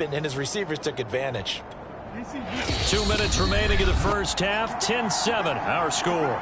and his receivers took advantage. 2 minutes remaining in the first half. 10-7, our score.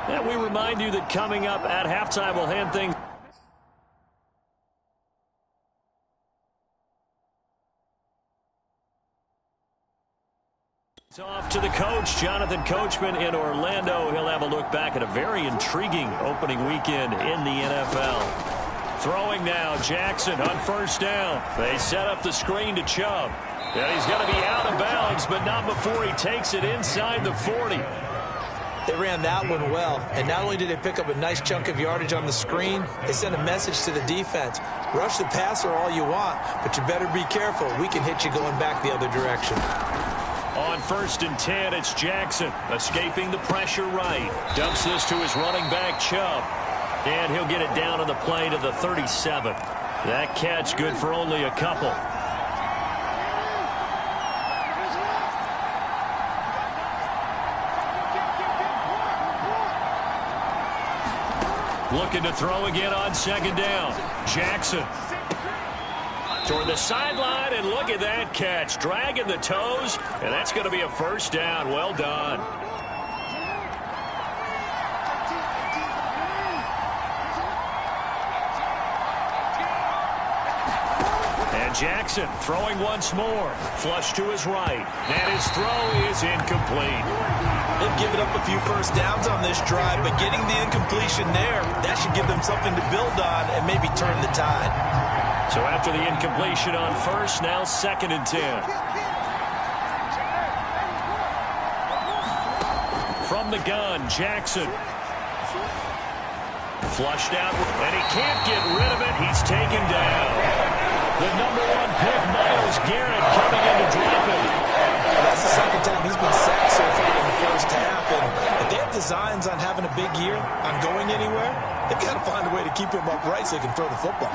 And we remind you that coming up at halftime, we'll hand things off to the coach, Jonathan Coachman in Orlando. He'll have a look back at a very intriguing opening weekend in the NFL. Throwing now, Jackson on first down. They set up the screen to Chubb. And he's going to be out of bounds, but not before he takes it inside the 40. They ran that one well, and not only did they pick up a nice chunk of yardage on the screen, they sent a message to the defense. Rush the passer all you want, but you better be careful. We can hit you going back the other direction. On 1st and 10, it's Jackson escaping the pressure right. Dumps this to his running back, Chubb. And he'll get it down on the play to the 37. That catch good for only a couple. Looking to throw again on 2nd down. Jackson toward the sideline, and look at that catch. Dragging the toes, and that's going to be a 1st down. Well done. And Jackson throwing once more. Flush to his right. And his throw is incomplete. They've given up a few 1st downs on this drive, but getting the incompletion there, that should give them something to build on and maybe turn the tide. So after the incompletion on 1st, now 2nd and 10. From the gun, Jackson. Flushed out, and he can't get rid of it. He's taken down. The number 1 pick, Myles Garrett, coming in to drop him. That's the 2nd time he's been sacked so far in the 1st half, and if they have designs on having a big year, on going anywhere, they've got to find a way to keep him upright so they can throw the football.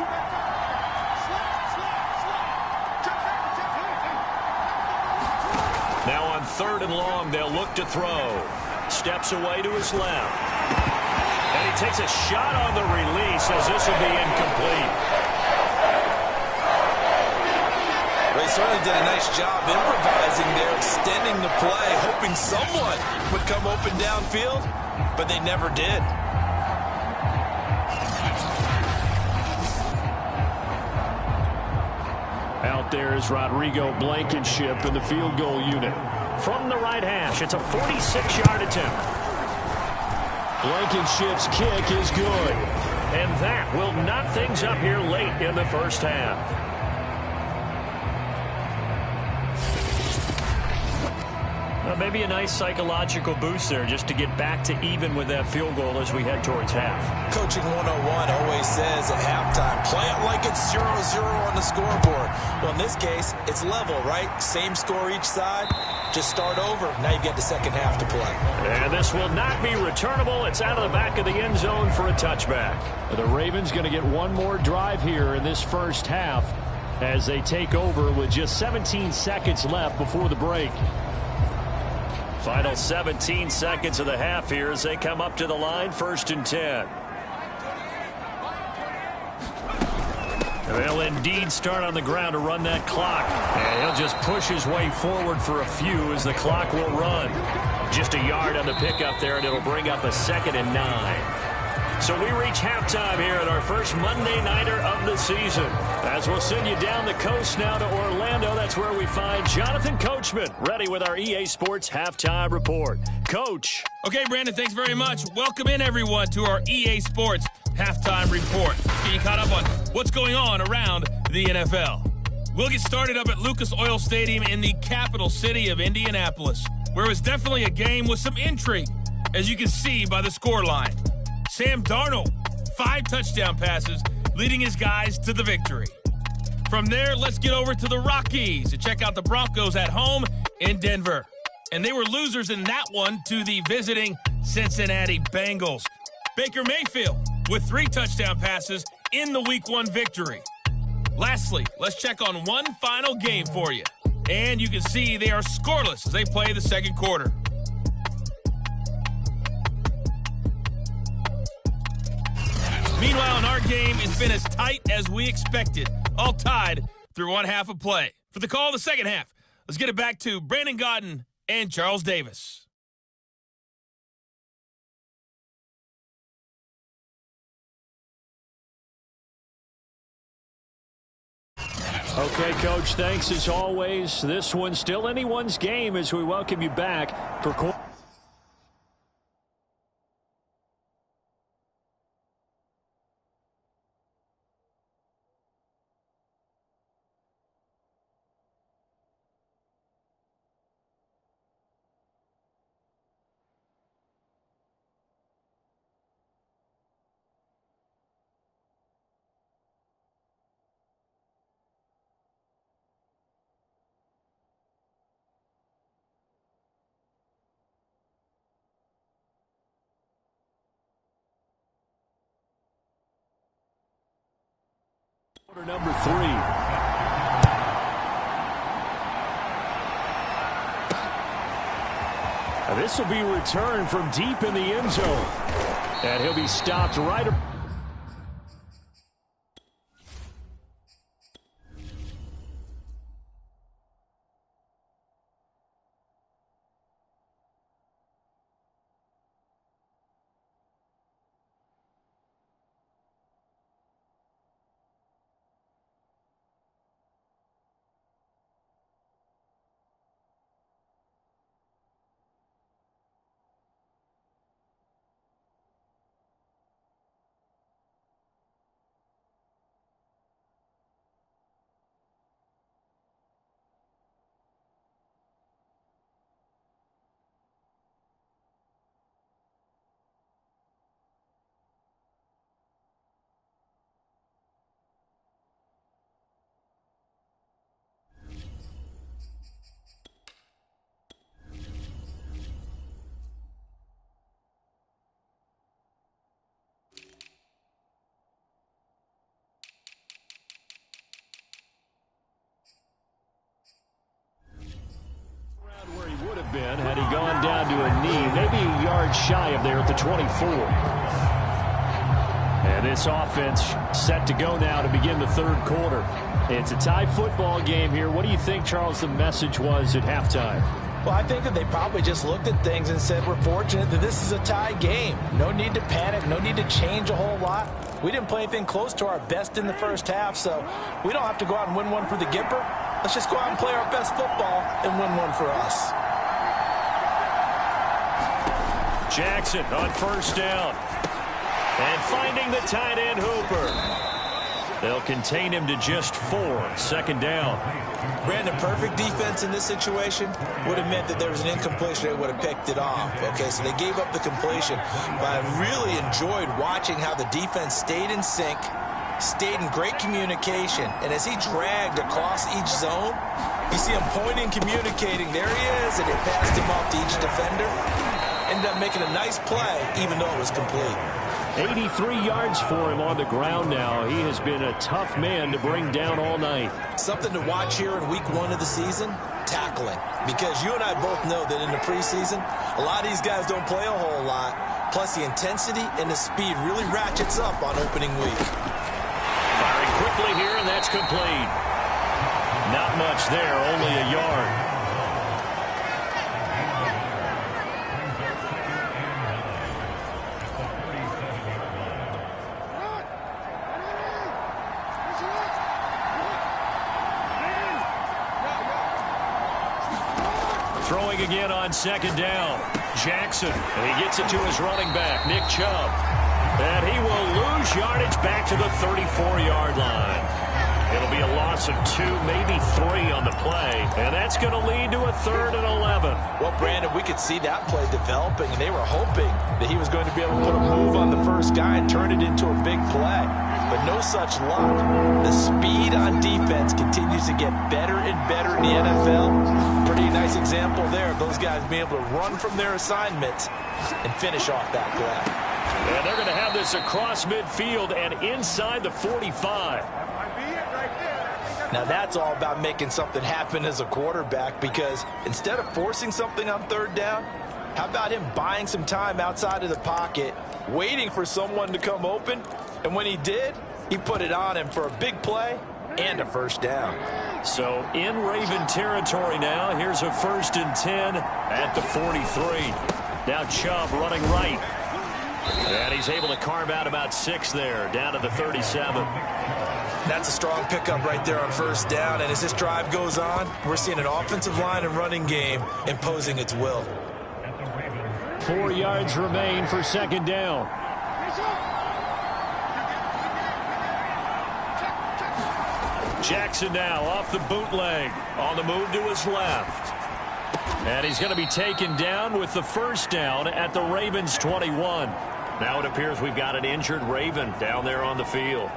Now on 3rd and long, they'll look to throw. Steps away to his left. And he takes a shot on the release as this will be incomplete. They certainly did a nice job improvising there, extending the play, hoping someone would come open downfield, but they never did. Out there is Rodrigo Blankenship in the field goal unit. From the right hash, it's a 46-yard attempt. Blankenship's kick is good. And that will knot things up here late in the 1st half. Maybe a nice psychological boost there just to get back to even with that field goal as we head towards half. Coaching 101 always says at halftime, play it like it's 0-0 on the scoreboard. Well, in this case, it's level, right? Same score each side. Just start over. Now you've got the 2nd half to play. And this will not be returnable. It's out of the back of the end zone for a touchback. The Ravens going to get one more drive here in this 1st half as they take over with just 17 seconds left before the break. Final 17 seconds of the half here as they come up to the line, 1st and 10. They'll indeed start on the ground to run that clock. And he'll just push his way forward for a few as the clock will run. Just a yard on the pickup there, and it'll bring up a 2nd and 9. So we reach halftime here at our first Monday Nighter of the season. As we'll send you down the coast now to Orlando, that's where we find Jonathan Coachman, ready with our EA Sports Halftime Report. Coach. Okay, Brandon, thanks very much. Welcome in, everyone, to our EA Sports Halftime Report. Getting caught up on what's going on around the NFL. We'll get started up at Lucas Oil Stadium in the capital city of Indianapolis, where it was definitely a game with some intrigue, as you can see by the scoreline. Sam Darnold, 5 touchdown passes, leading his guys to the victory. From there, let's get over to the Rockies to check out the Broncos at home in Denver. And they were losers in that one to the visiting Cincinnati Bengals. Baker Mayfield with 3 touchdown passes in the Week 1 victory. Lastly, let's check on one final game for you. And you can see they are scoreless as they play the 2nd quarter. Meanwhile, in our game, it's been as tight as we expected, all tied through one half of play. For the call of the 2nd half, let's get it back to Brandon Gaudin and Charles Davis. Okay, Coach, thanks as always. This one's still anyone's game as we welcome you back for quarter number 3. This will be returned from deep in the end zone. And he'll be stopped right. Been had he gone down to a knee, maybe a yard shy of there at the 24. And this offense set to go now to begin the third quarter. It's a tie football game here. What do you think, Charles, the message was at halftime? Well, I think that they probably just looked at things and said, we're fortunate that this is a tie game. No need to panic, no need to change a whole lot. We didn't play anything close to our best in the first half, so we don't have to go out and win one for the Gipper. Let's just go out and play our best football and win one for us. Jackson on first down. And finding the tight end Hooper. They'll contain him to just 4. Second down. Brandon, perfect defense in this situation would have meant that there was an incompletion. They would have picked it off. Okay, so they gave up the completion. But I really enjoyed watching how the defense stayed in sync, stayed in great communication. And as he dragged across each zone, you see him pointing, communicating. There he is, and he passed him off to each defender. Ended up making a nice play, even though it was complete. 83 yards for him on the ground now. He has been a tough man to bring down all night. Something to watch here in week 1 of the season, tackling. Because you and I both know that in the preseason, a lot of these guys don't play a whole lot. Plus, the intensity and the speed really ratchets up on opening week. Firing quickly here, and that's complete. Not much there, only a yard. Throwing again on second down. Jackson, and he gets it to his running back, Nick Chubb. And he will lose yardage back to the 34-yard line. It'll be a loss of 2, maybe 3 on the play. And that's going to lead to a 3rd and 11. Well, Brandon, we could see that play developing, and they were hoping that he was going to be able to put a move on the first guy and turn it into a big play. But no such luck. The speed on defense continues to get better and better in the NFL. Pretty nice example there of those guys being able to run from their assignments and finish off that play. And they're going to have this across midfield and inside the 45. Now that's all about making something happen as a quarterback, because instead of forcing something on third down, how about him buying some time outside of the pocket, waiting for someone to come open, and when he did, he put it on him for a big play and a first down. So in Raven territory now, here's a 1st and 10 at the 43. Now Chubb running right. And he's able to carve out about 6 there, down to the 37. That's a strong pickup right there on first down. And as this drive goes on, we're seeing an offensive line and running game imposing its will. 4 yards remain for second down. Jackson now off the bootleg. On the move to his left. And he's going to be taken down with the first down at the Ravens 21. Now it appears we've got an injured Raven down there on the field.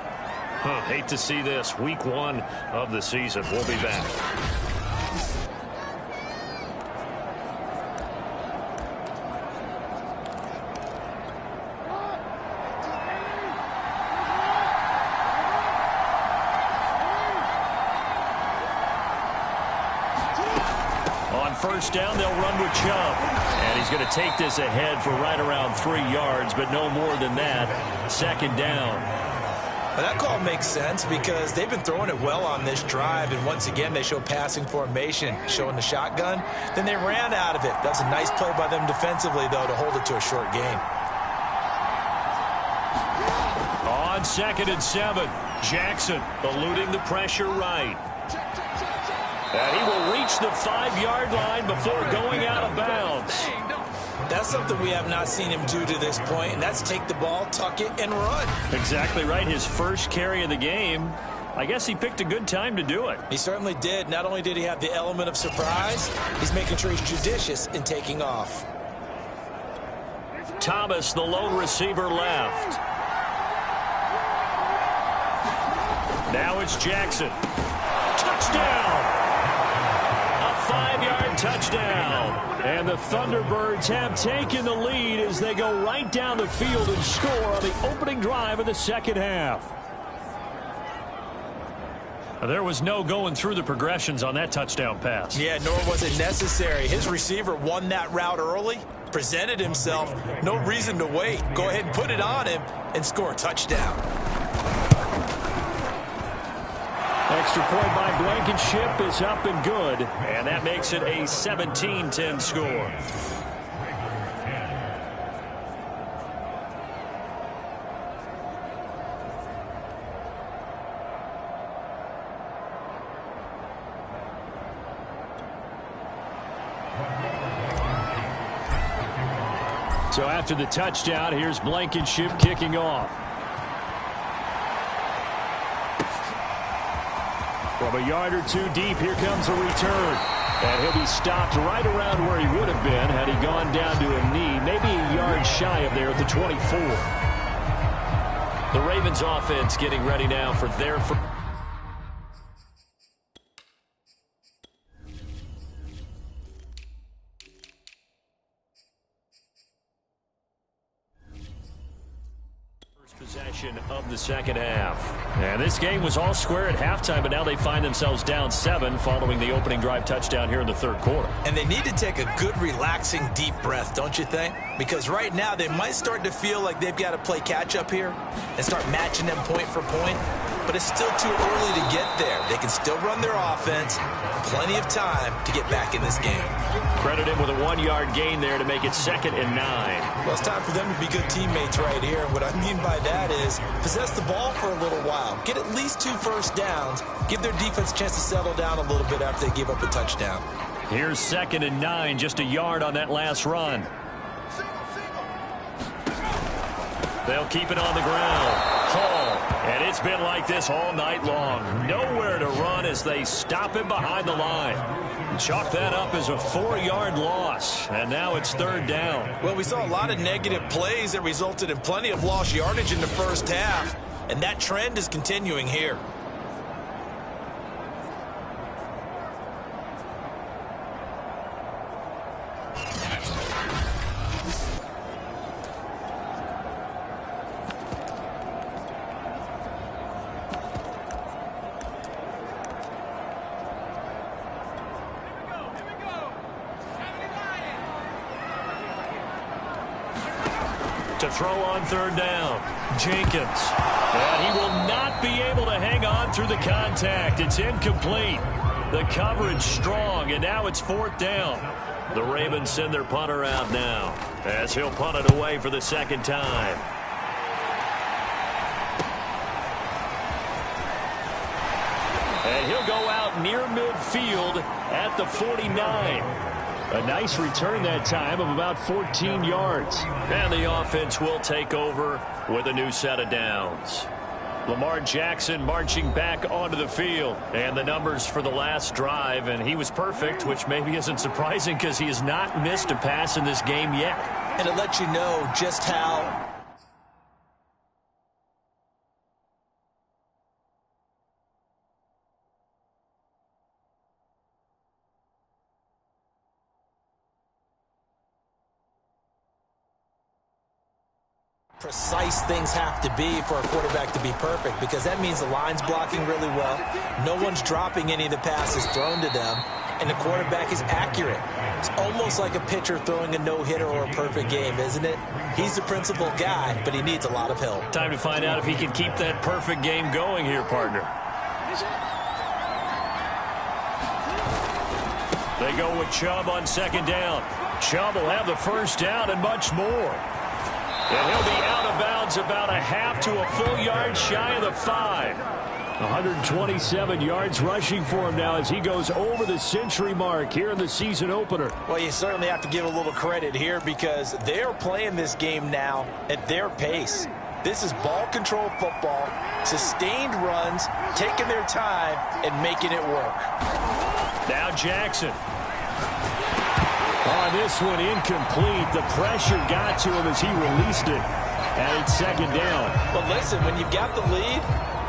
Hate to see this. Week 1 of the season. We'll be back. First down, they'll run with Chubb. And he's going to take this ahead for right around 3 yards, but no more than that. Second down. Well, that call makes sense because they've been throwing it well on this drive, and once again they show passing formation, showing the shotgun. Then they ran out of it. That's a nice play by them defensively, though, to hold it to a short gain. On 2nd and 7, Jackson eluding the pressure right. And he will reach the 5-yard line before going out of bounds. That's something we have not seen him do to this point, and that's take the ball, tuck it, and run. Exactly right. His first carry of the game. I guess he picked a good time to do it. He certainly did. Not only did he have the element of surprise, he's making sure he's judicious in taking off. Thomas, the lone receiver, left. Now it's Jackson. Touchdown! 5-yard touchdown. And the Thunderbirds have taken the lead as they go right down the field and score on the opening drive of the second half. There was no going through the progressions on that touchdown pass. Yeah, nor was it necessary. His receiver won that route early, presented himself. No reason to wait. Go ahead and put it on him and score a touchdown. Extra point by Blankenship is up and good. And that makes it a 17-10 score. So after the touchdown, here's Blankenship kicking off. From a yard or two deep, here comes a return. And he'll be stopped right around where he would have been had he gone down to a knee, maybe a yard shy of there at the 24. The Ravens offense getting ready now for their first. Possession of the second half. And this game was all square at halftime, but now they find themselves down 7 following the opening drive touchdown here in the third quarter. And they need to take a good, relaxing, deep breath, don't you think? Because right now they might start to feel like they've got to play catch-up here and start matching them point for point. But it's still too early to get there. They can still run their offense. Plenty of time to get back in this game. Credit him with a 1-yard gain there to make it 2nd and 9. Well, it's time for them to be good teammates right here. And what I mean by that is possess the ball for a little while. Get at least 2 first downs. Give their defense a chance to settle down a little bit after they give up a touchdown. Here's 2nd and 9, just a yard on that last run. They'll keep it on the ground. Hall. And it's been like this all night long. Nowhere to run as they stop him behind the line. Chalk that up as a 4-yard loss. And now it's 3rd down. Well, we saw a lot of negative plays that resulted in plenty of lost yardage in the first half. And that trend is continuing here. To throw on 3rd down, Jenkins. And he will not be able to hang on through the contact. It's incomplete. The coverage strong, and now it's 4th down. The Ravens send their punter out now as he'll punt it away for the 2nd time. about near midfield at the 49. A nice return that time of about 14 yards. And the offense will take over with a new set of downs. Lamar Jackson marching back onto the field. And the numbers for the last drive, and he was perfect, which maybe isn't surprising because he has not missed a pass in this game yet. And it lets you know just how precise things have to be for a quarterback to be perfect, because that means the line's blocking really well, no one's dropping any of the passes thrown to them, and the quarterback is accurate. It's almost like a pitcher throwing a no-hitter or a perfect game, isn't it? He's the principal guy, but he needs a lot of help. Time to find out if he can keep that perfect game going here, partner. They go with Chubb on second down. Chubb will have the first down and much more. And he'll be out of bounds about a half to a full yard shy of the 5. 127 yards rushing for him now as he goes over the century mark here in the season opener. Well, you certainly have to give a little credit here because they're playing this game now at their pace. This is ball control football, sustained runs, taking their time and making it work. Now Jackson. On this one, incomplete. The pressure got to him as he released it. And it's second down. But listen, when you've got the lead,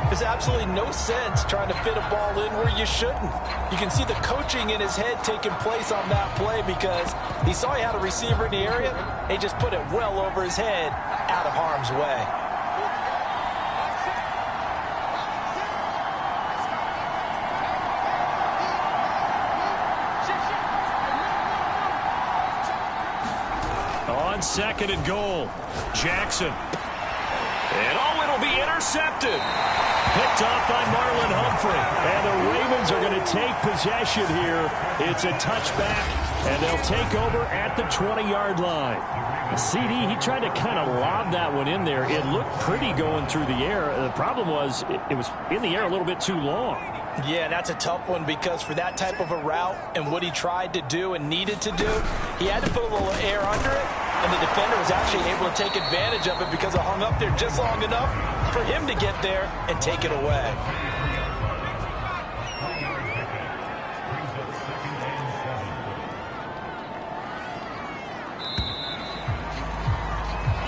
there's absolutely no sense trying to fit a ball in where you shouldn't. You can see the coaching in his head taking place on that play because he saw he had a receiver in the area. He just put it well over his head, out of harm's way. On second and goal, Jackson. And it'll be intercepted. Picked off by Marlon Humphrey. And the Ravens are going to take possession here. It's a touchback, and they'll take over at the 20-yard line. CD, he tried to kind of lob that one in there. It looked pretty going through the air. The problem was it was in the air a little bit too long. Yeah, that's a tough one because for that type of a route and what he tried to do and needed to do, he had to put a little air under it, and the defender was actually able to take advantage of it because it hung up there just long enough for him to get there and take it away.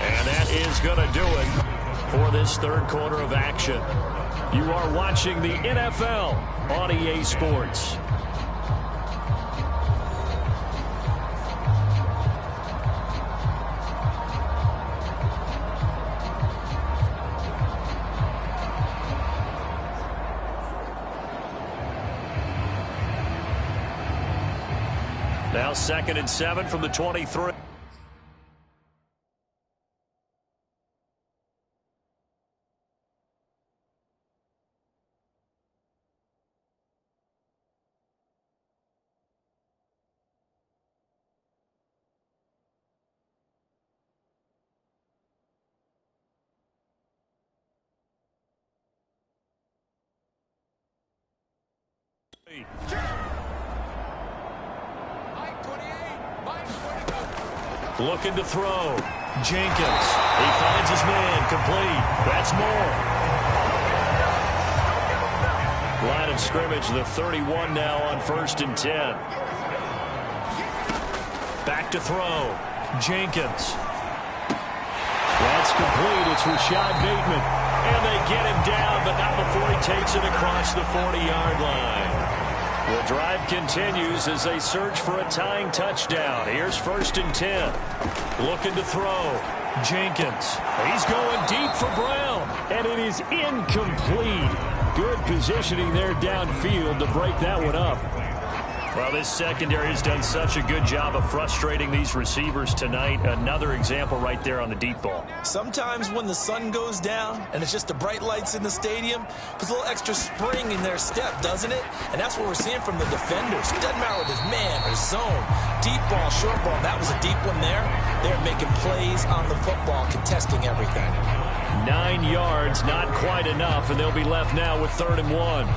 And that is going to do it for this third quarter of action. You are watching the NFL on EA Sports. Now 2nd and 7 from the 23. Looking to throw. Jenkins. He finds his man. Complete. That's more. Line of scrimmage, the 31 now on 1st and 10. Back to throw. Jenkins. That's complete. It's Rashad Bateman. And they get him down, but not before he takes it across the 40-yard line. The drive continues as they search for a tying touchdown. Here's 1st and 10. Looking to throw. Jenkins. He's going deep for Brown. And it is incomplete. Good positioning there downfield to break that one up. Well, this secondary has done such a good job of frustrating these receivers tonight. Another example right there on the deep ball. Sometimes when the sun goes down and it's just the bright lights in the stadium, puts a little extra spring in their step, doesn't it? And that's what we're seeing from the defenders. It doesn't matter with his man or zone. Deep ball, short ball, that was a deep one there. They're making plays on the football, contesting everything. 9 yards, not quite enough, and they'll be left now with 3rd and 1.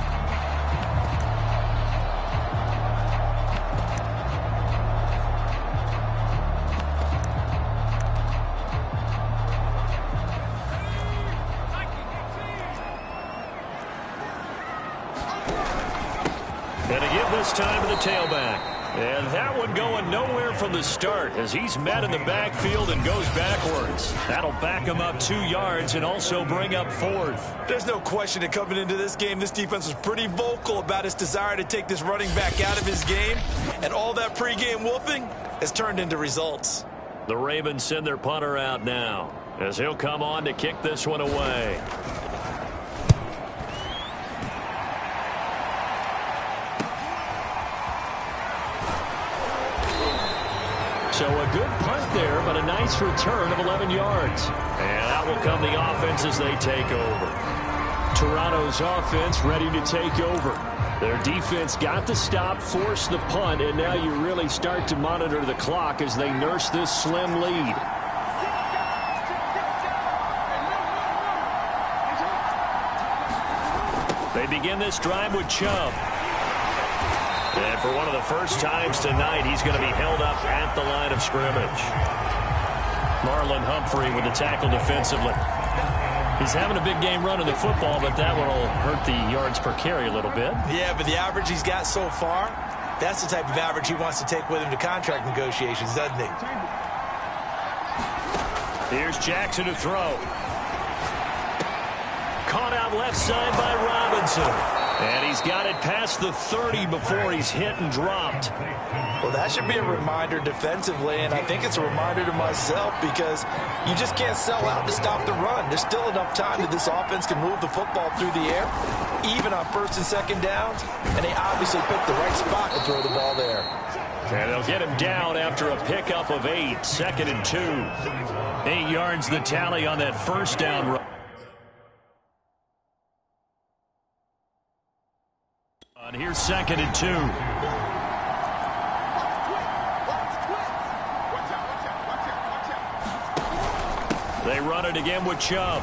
this time to the tailback. And that one going nowhere from the start as he's met in the backfield and goes backwards. That'll back him up 2 yards and also bring up 4th. There's no question that coming into this game, this defense was pretty vocal about its desire to take this running back out of his game. And all that pregame wolfing has turned into results. The Ravens send their punter out now as he'll come on to kick this one away. So a good punt there, but a nice return of 11 yards. And out will come the offense as they take over. Toronto's offense ready to take over. Their defense got the stop, forced the punt, and now you really start to monitor the clock as they nurse this slim lead. They begin this drive with Chubb. And for one of the first times tonight, he's going to be held up at the line of scrimmage. Marlon Humphrey with the tackle defensively. He's having a big game running the football, but that one will hurt the yards per carry a little bit. Yeah, but the average he's got so far, that's the type of average he wants to take with him to contract negotiations, doesn't he? Here's Jackson to throw. Caught out left side by Robinson. And he's got it past the 30 before he's hit and dropped. Well, that should be a reminder defensively, and I think it's a reminder to myself because you just can't sell out to stop the run. There's still enough time that this offense can move the football through the air, even on 1st and 2nd downs, and they obviously picked the right spot to throw the ball there. And they'll get him down after a pickup of 8, 2nd and 2. 8 yards the tally on that 1st down run. Here's 2nd and 2. They run it again with Chubb.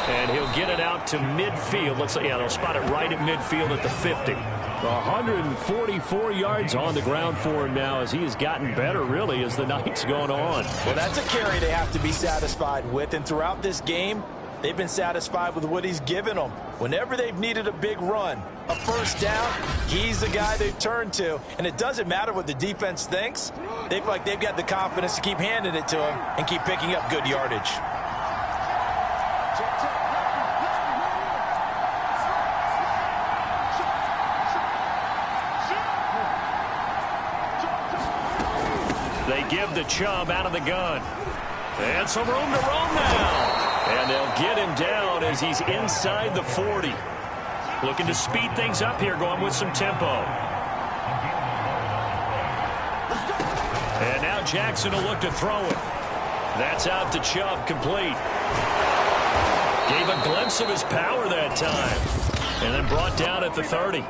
And he'll get it out to midfield. Let's say, yeah, they'll spot it right at midfield at the 50. 144 yards on the ground for him now as he has gotten better, really, as the night's gone on. Well, that's a carry they have to be satisfied with. And throughout this game, they've been satisfied with what he's given them. Whenever they've needed a big run, a 1st down, he's the guy they've turned to. And it doesn't matter what the defense thinks. They feel like they've got the confidence to keep handing it to him and keep picking up good yardage. They give the Chubb out of the gun. And some room to roam now. And they'll get him down as he's inside the 40. Looking to speed things up here, going with some tempo. And now Jackson will look to throw it. That's out to Chubb, complete. Gave a glimpse of his power that time. And then brought down at the 30.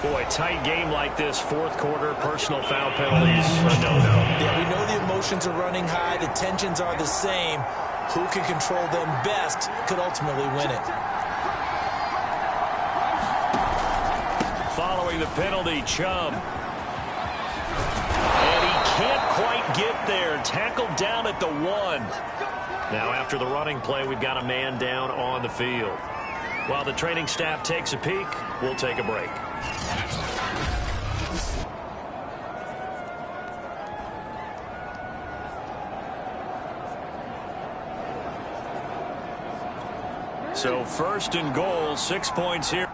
Boy, tight game like this, 4th quarter, personal foul penalties, no. Yeah, we know the emotions are running high, the tensions are the same. Who can control them best could ultimately win it. Following the penalty, Chubb. And he can't quite get there. Tackled down at the 1. Now after the running play, we've got a man down on the field. While the training staff takes a peek, we'll take a break. So 1st and goal, 6 points here.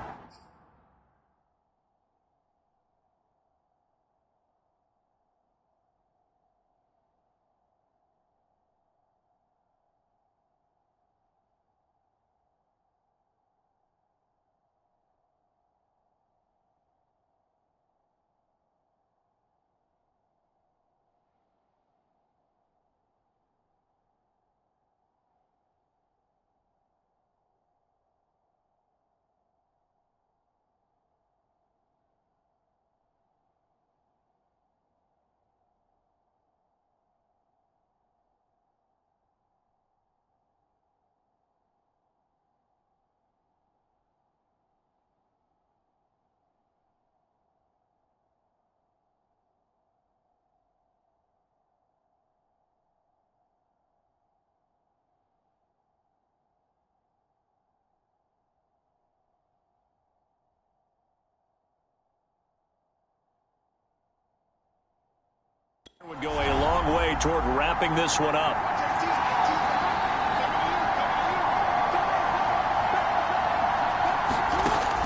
Would go a long way toward wrapping this one up.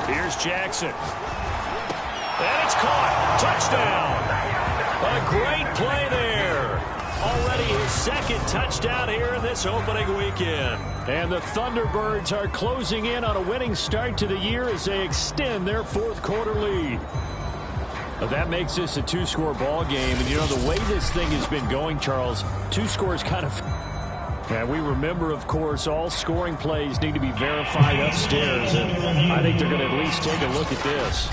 Here's Jackson. And it's caught. Touchdown. A great play there. Already his second touchdown here in this opening weekend. And the Thunderbirds are closing in on a winning start to the year as they extend their fourth quarter lead. Well, that makes this a two-score ball game. And, you know, the way this thing has been going, Charles, two scores kind of... And we remember, of course, all scoring plays need to be verified upstairs. And I think they're going to at least take a look at this.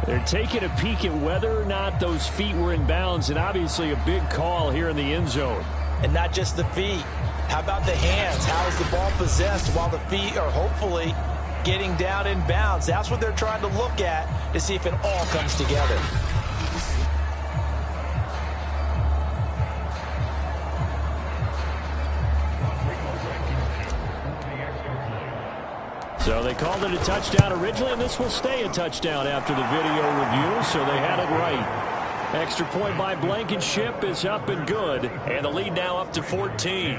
They're taking a peek at whether or not those feet were in bounds. And obviously a big call here in the end zone. And not just the feet. How about the hands? How is the ball possessed while the feet are hopefully getting down in bounds? That's what they're trying to look at to see if it all comes together. So they called it a touchdown originally, and this will stay a touchdown after the video review, so they had it right. Extra point by Blankenship is up and good, and the lead now up to 14.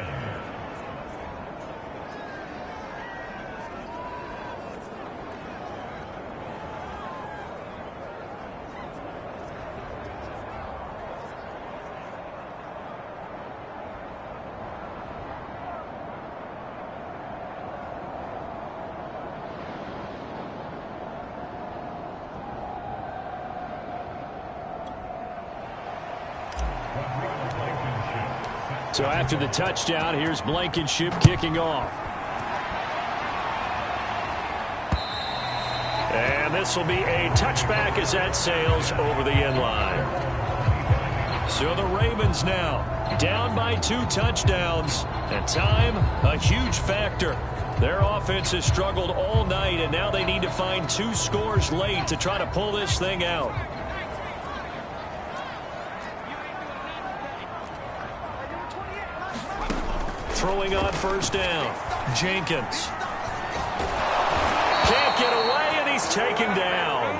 So after the touchdown, here's Blankenship kicking off. And this will be a touchback as that sails over the end line. So the Ravens now down by 2 touchdowns. And time, a huge factor. Their offense has struggled all night, and now they need to find 2 scores late to try to pull this thing out. Throwing on first down. Jenkins. Can't get away, and he's taken down.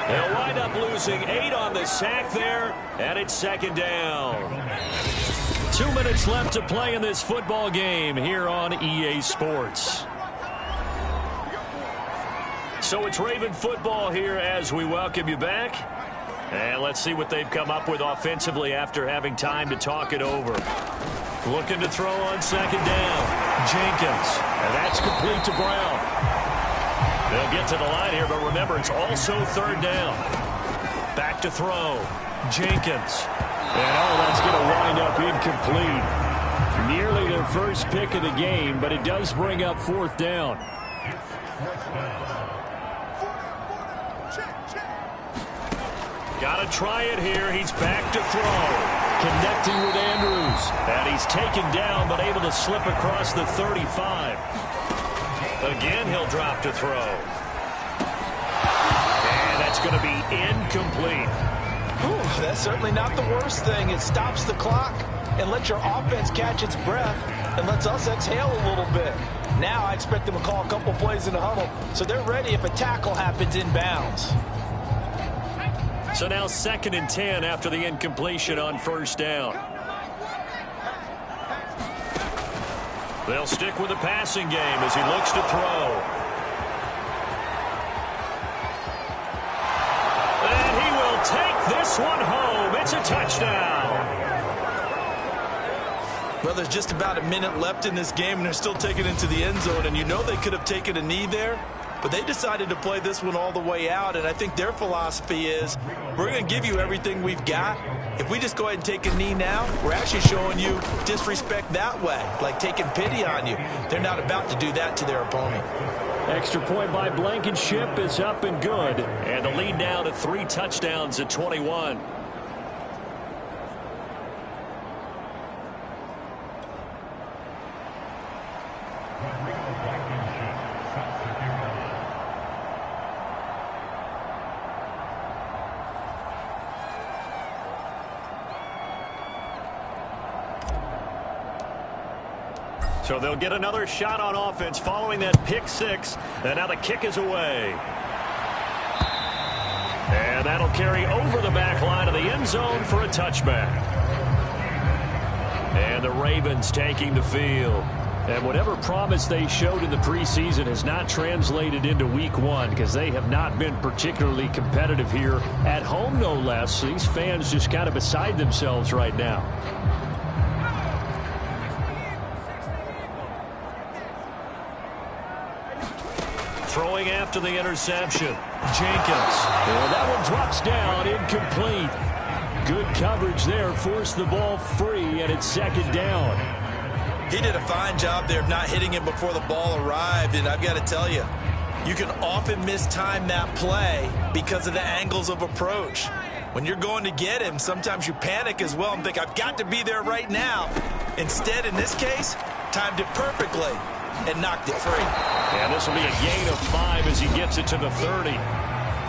They'll wind up losing 8 on the sack there, and it's second down. 2 minutes left to play in this football game here on EA Sports. So it's Raven football here as we welcome you back. And let's see what they've come up with offensively after having time to talk it over. Looking to throw on second down. Jenkins. And that's complete to Brown. They'll get to the line here, but remember, it's also third down. Back to throw. Jenkins. And that's going to wind up incomplete. Nearly their first pick of the game, but it does bring up fourth down. Got to try it here. He's back to throw. Connecting with Andrews. And he's taken down, but able to slip across the 35. Again, he'll drop to throw. And that's going to be incomplete. Ooh, that's certainly not the worst thing. It stops the clock and lets your offense catch its breath and lets us exhale a little bit. Now I expect them to call a couple plays in the huddle, so they're ready if a tackle happens in bounds. So now 2nd and 10 after the incompletion on first down. They'll stick with the passing game as he looks to throw. And he will take this one home. It's a touchdown. Well, there's just about a minute left in this game, and they're still taking it into the end zone. And you know they could have taken a knee there, but they decided to play this one all the way out. And I think their philosophy is, we're going to give you everything we've got. If we just go ahead and take a knee now, we're actually showing you disrespect that way, like taking pity on you. They're not about to do that to their opponent. Extra point by Blankenship is up and good. And the lead now to 3 touchdowns at 21. So they'll get another shot on offense following that pick 6. And now the kick is away. And that'll carry over the back line of the end zone for a touchback. And the Ravens taking the field. And whatever promise they showed in the preseason has not translated into week one because they have not been particularly competitive here at home, no less. These fans just kind of beside themselves right now. Throwing after the interception. Jenkins. And that one drops down, incomplete. Good coverage there, forced the ball free, and it's second down. He did a fine job there of not hitting him before the ball arrived, and I've got to tell you, you can often mistime that play because of the angles of approach. When you're going to get him, sometimes you panic as well and think, I've got to be there right now. Instead, in this case, timed it perfectly and knocked it free. And this will be a gain of 5 as he gets it to the 30.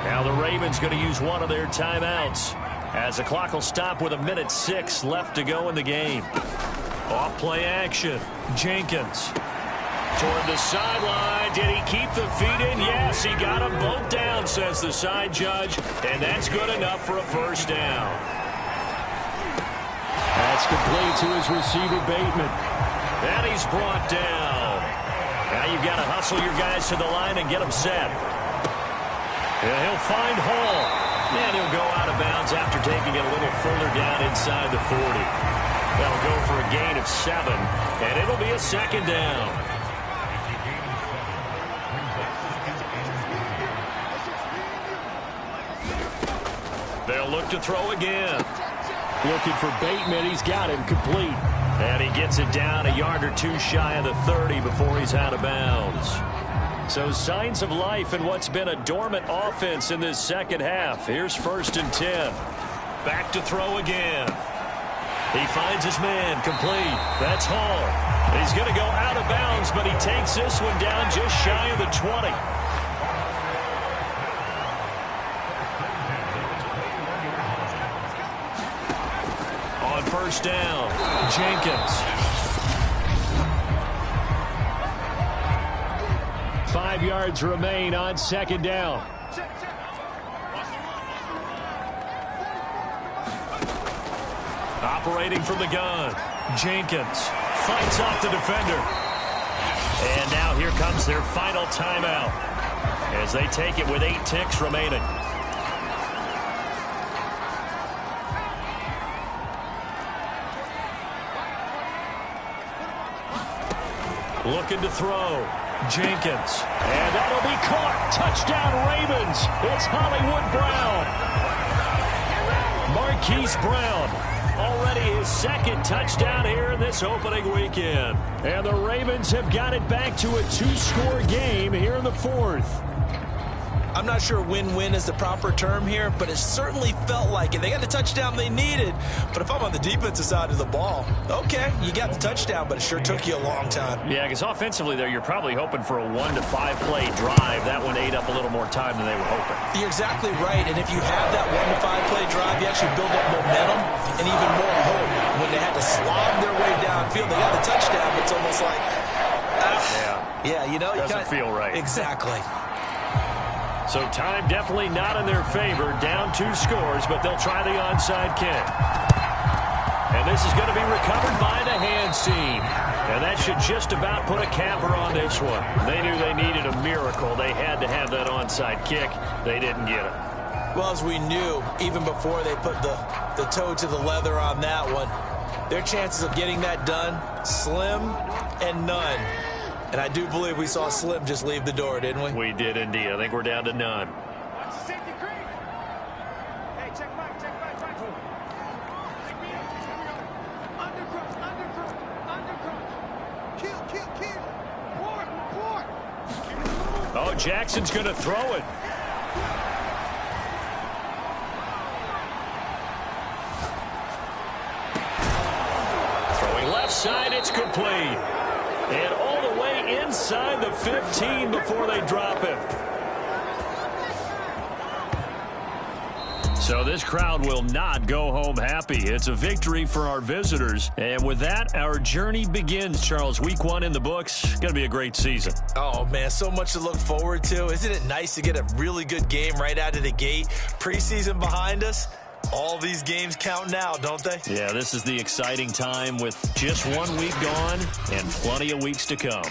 Now the Ravens going to use one of their timeouts as the clock will stop with 1:06 left to go in the game. Off play action. Jenkins toward the sideline. Did he keep the feet in? Yes, he got them both down, says the side judge, and that's good enough for a first down. That's complete to his receiver, Bateman. And he's brought down. Now you've got to hustle your guys to the line and get them set. And he'll find Hall. And he'll go out of bounds after taking it a little further down inside the 40. That'll go for a gain of 7, and it'll be a second down. They'll look to throw again. Looking for Bateman. He's got him complete. And he gets it down a yard or two shy of the 30 before he's out of bounds. So signs of life in what's been a dormant offense in this second half. Here's 1st and 10. Back to throw again. He finds his man complete. That's Hall. He's going to go out of bounds, but he takes this one down just shy of the 20. On 1st down, Jenkins. 5 yards remain on 2nd down. Operating from the gun. Jenkins fights off the defender. And now here comes their final timeout as they take it with 8 ticks remaining. Looking to throw. Jenkins. And that'll be caught. Touchdown Ravens. It's Hollywood Brown. Marquise Brown. Already his 2nd touchdown here in this opening weekend. And the Ravens have got it back to a 2-score game here in the 4th. I'm not sure win-win is the proper term here, but it certainly felt like it. They got the touchdown they needed, but if I'm on the defensive side of the ball, okay, you got the touchdown, but it sure took you a long time. Yeah, because offensively there, you're probably hoping for a 1 to 5 play drive. That one ate up a little more time than they were hoping. You're exactly right, and if you have that 1 to 5 play drive, you actually build up momentum and even more hope. When they had to slob their way downfield, they got the touchdown, but it's almost like, yeah, you know, doesn't feel right. Exactly. So time definitely not in their favor. Down 2 scores, but they'll try the onside kick. And this is going to be recovered by the hands team. And that should just about put a capper on this one. They knew they needed a miracle. They had to have that onside kick. They didn't get it. Well, as we knew, even before they put the toe to the leather on that one, their chances of getting that done, slim and none. And I do believe we saw Slim just leave the door, didn't we? We did indeed. I think we're down to none. Oh, Jackson's going to throw it. Throwing left side, it's complete. And all the way inside the 15 before they drop him. So this crowd will not go home happy. It's a victory for our visitors. And with that, our journey begins, Charles. Week 1 in the books. Going to be a great season. Oh, man, so much to look forward to. Isn't it nice to get a really good game right out of the gate? Preseason behind us. All these games count now, don't they? Yeah, this is the exciting time with just 1 week gone and plenty of weeks to come.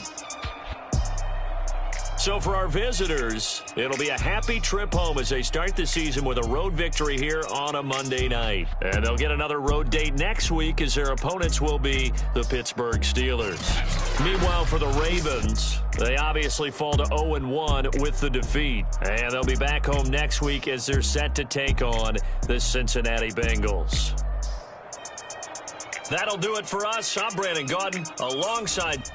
So for our visitors, it'll be a happy trip home as they start the season with a road victory here on a Monday night. And they'll get another road date next week as their opponents will be the Pittsburgh Steelers. Meanwhile, for the Ravens, they obviously fall to 0-1 with the defeat. And they'll be back home next week as they're set to take on the Cincinnati Bengals. That'll do it for us. I'm Brandon Gaudin alongside